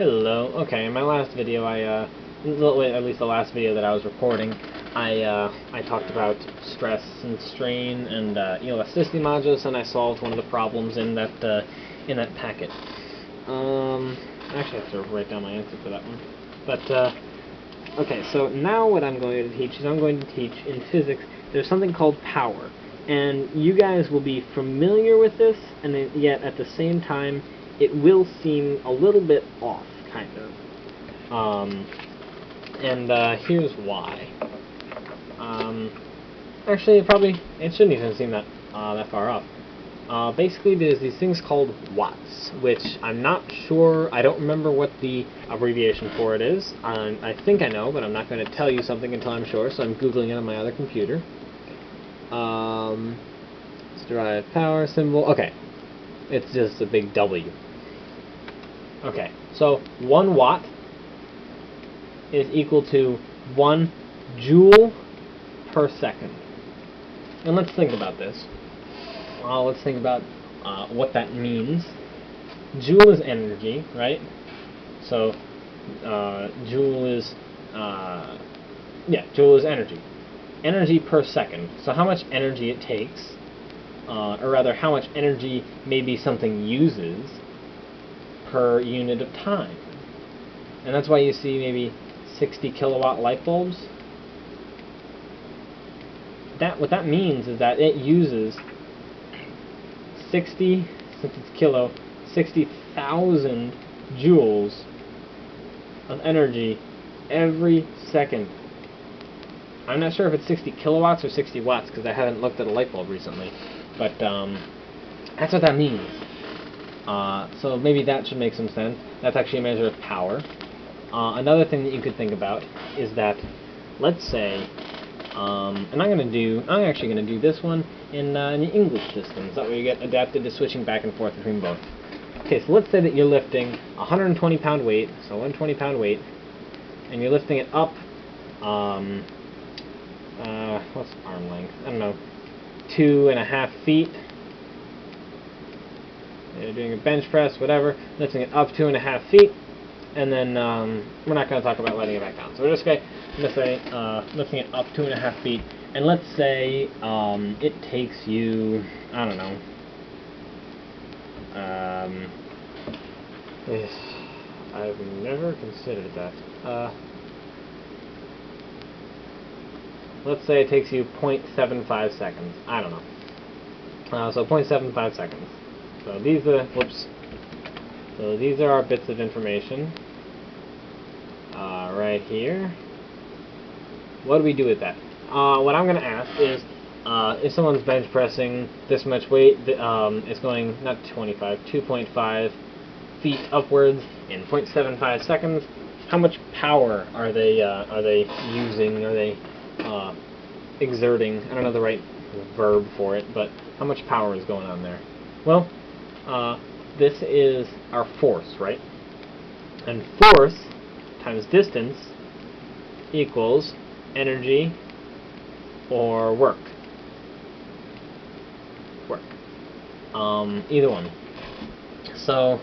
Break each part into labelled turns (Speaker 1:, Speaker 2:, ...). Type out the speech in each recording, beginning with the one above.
Speaker 1: Hello. Okay, in my last video, at least the last video that I was recording, I talked about stress and strain and elasticity modules, and I solved one of the problems in that packet. I actually have to write down my answer for that one. But okay, so now what I'm going to teach is in physics. There's something called power, and you guys will be familiar with this, and yet at the same time, it will seem a little bit off, kind of. Here's why. Actually, it shouldn't even seem that far off. Basically, there's these things called watts, which I'm not sure. I don't remember what the abbreviation for it is. I think I know, but I'm not going to tell you something until I'm sure. So I'm googling it on my other computer. Let's derive power symbol. Okay, it's just a big W. Okay, so 1 watt is equal to 1 joule per second. And let's think about this. Let's think about what that means. Joule is energy, right? So joule is energy. Energy per second. So how much energy it takes, or rather how much energy maybe something uses per unit of time. And that's why you see maybe 60 kilowatt light bulbs. What that means is that it uses 60, since it's kilo, 60,000 joules of energy every second. I'm not sure if it's 60 kilowatts or 60 watts because I haven't looked at a light bulb recently, but that's what that means. So maybe that should make some sense. That's actually a measure of power. Another thing that you could think about is that, let's say, and I'm actually going to do this one in the English systems. That way you get adapted to switching back and forth between both. Okay, so let's say that you're lifting 120 pound weight, so 120 pound weight, and you're lifting it up, what's arm length? I don't know, 2.5 feet. You're doing a bench press, whatever, lifting it up 2.5 feet, and then we're not going to talk about letting it back down. So we're just going to say lifting it up 2.5 feet, and let's say it takes you, I don't know, I've never considered that. Let's say it takes you 0.75 seconds. I don't know. So 0.75 seconds. So these are, So these are our bits of information right here. What do we do with that? What I'm going to ask is, if someone's bench pressing this much weight, it's going not 2.5 feet upwards in 0.75 seconds. How much power are they using? Are they exerting? I don't know the right verb for it, but how much power is going on there? Well, this is our force, right? And force times distance equals energy or work. Either one. So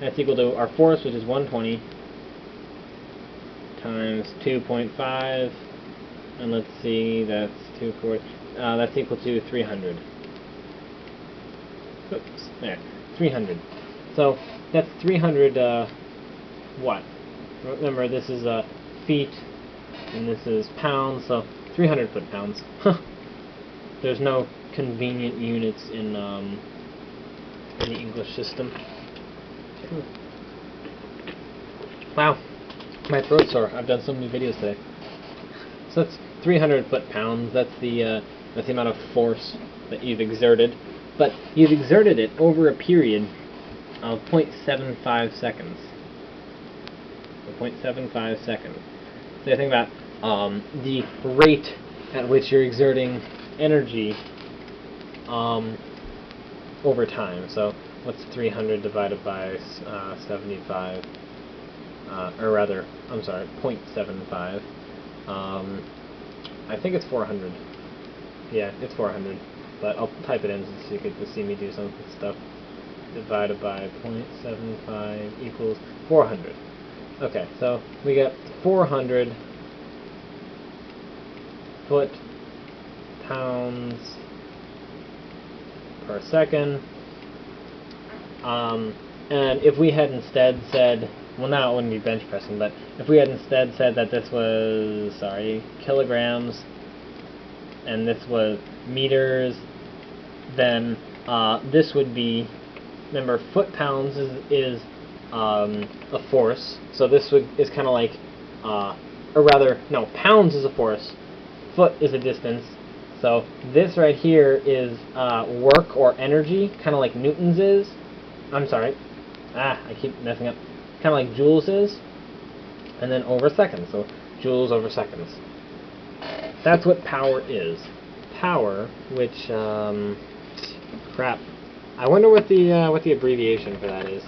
Speaker 1: that's equal to our force, which is 120 times 2.5, and let's see, that's 240. That's equal to 300. Oops, there, 300. So that's 300 watt. Remember, this is feet, and this is pounds, so 300 foot-pounds. There's no convenient units in the English system. Wow, my throat's sore. I've done so many videos today. So that's 300 foot-pounds. That's the amount of force that you've exerted. But you've exerted it over a period of 0.75 seconds. So 0.75 seconds. So you think about the rate at which you're exerting energy over time. So what's 300 divided by 75? Or rather, I'm sorry, 0.75. I think it's 400. Yeah, it's 400. But I'll type it in so you get to see me do some stuff. Divided by 0.75 equals 400. Okay, so we get 400 foot-pounds per second. And if we had instead said, well, now it wouldn't be bench pressing, but if we had instead said that this was, kilograms, and this was meters, then this would be, remember, foot-pounds is a force, so this is kind of like, or rather, no, pounds is a force, foot is a distance, so this right here is work or energy, kind of like Newton's is. I'm sorry, I keep messing up. Kind of like joules is, and then over seconds, so joules over seconds. That's what power is. Power, which, crap. I wonder what the abbreviation for that is.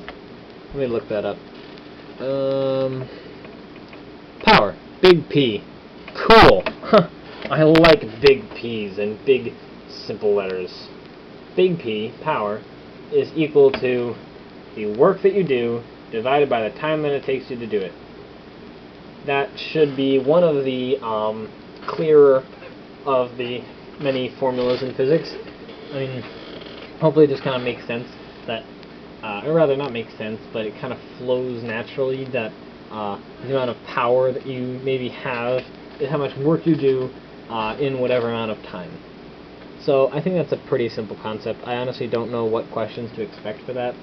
Speaker 1: Let me look that up. Power. Big P. Cool. I like big P's and big simple letters. Big P, power, is equal to the work that you do divided by the time that it takes you to do it. That should be one of the clearer of the many formulas in physics. I mean, hopefully it just kind of makes sense that, or rather not makes sense, but it kind of flows naturally that the amount of power that you maybe have is how much work you do in whatever amount of time. So I think that's a pretty simple concept. I honestly don't know what questions to expect for that,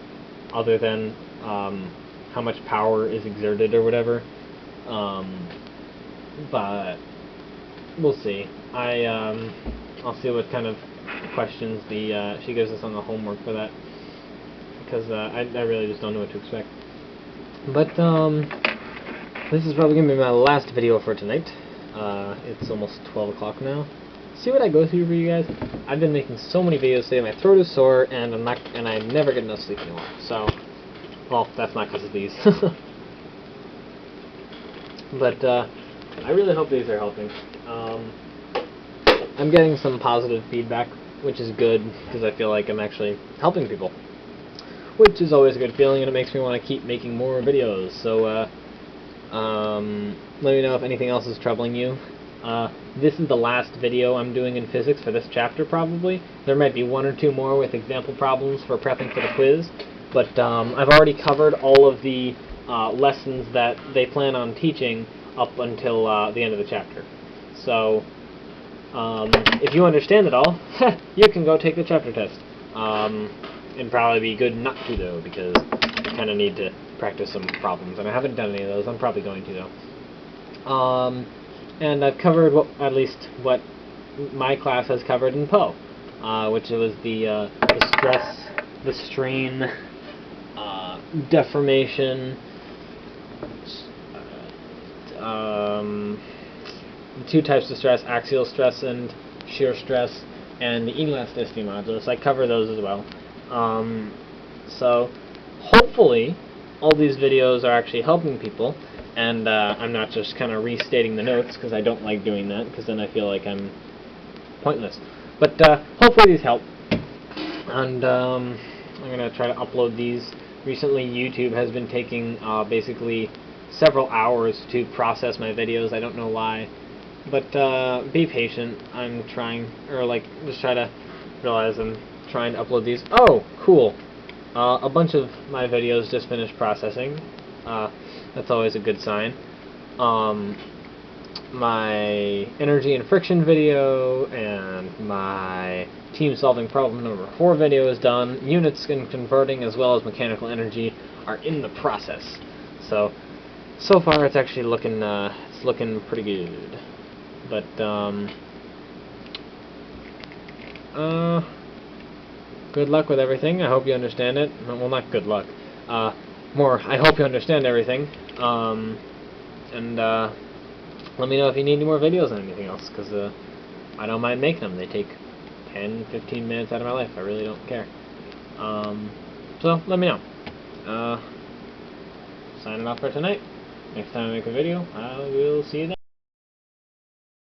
Speaker 1: other than how much power is exerted or whatever. But we'll see. I'll see what kind of questions she gives us on the homework for that, because I really just don't know what to expect. But this is probably gonna be my last video for tonight. It's almost 12 o'clock now. See what I go through for you guys. I've been making so many videos today. My throat is sore, and I never get enough sleep anymore. So, well, that's not because of these. But I really hope these are helping. I'm getting some positive feedback, which is good because I feel like I'm actually helping people, which is always a good feeling, and it makes me want to keep making more videos. So, let me know if anything else is troubling you. This is the last video I'm doing in physics for this chapter, probably. There might be one or two more with example problems for prepping for the quiz, but I've already covered all of the lessons that they plan on teaching up until the end of the chapter. So, if you understand it all, you can go take the chapter test. It'd probably be good not to, though, because I kind of need to practice some problems, and I haven't done any of those. I'm probably going to, though. And I've covered at least what my class has covered in Poe, which was the stress, the strain, deformation, two types of stress, axial stress and shear stress, and the elasticity modulus. I cover those as well. So hopefully all these videos are actually helping people, and I'm not just kind of restating the notes, because I don't like doing that, because then I feel like I'm pointless. But hopefully these help, and I'm going to try to upload these. Recently YouTube has been taking basically several hours to process my videos. I don't know why, but be patient. I'm trying, or like, just try to realize I'm trying to upload these. Oh, cool. A bunch of my videos just finished processing. That's always a good sign. My energy and friction video and my team solving problem number 4 video is done. Units and converting as well as mechanical energy are in the process. So far it's actually looking pretty good. But good luck with everything. I hope you understand it. Well, not good luck. More, I hope you understand everything. And let me know if you need any more videos on anything else, because I don't mind making them. They take 10-15 minutes out of my life. I really don't care. So let me know. Signing off for tonight. Next time I make a video, I will see you then.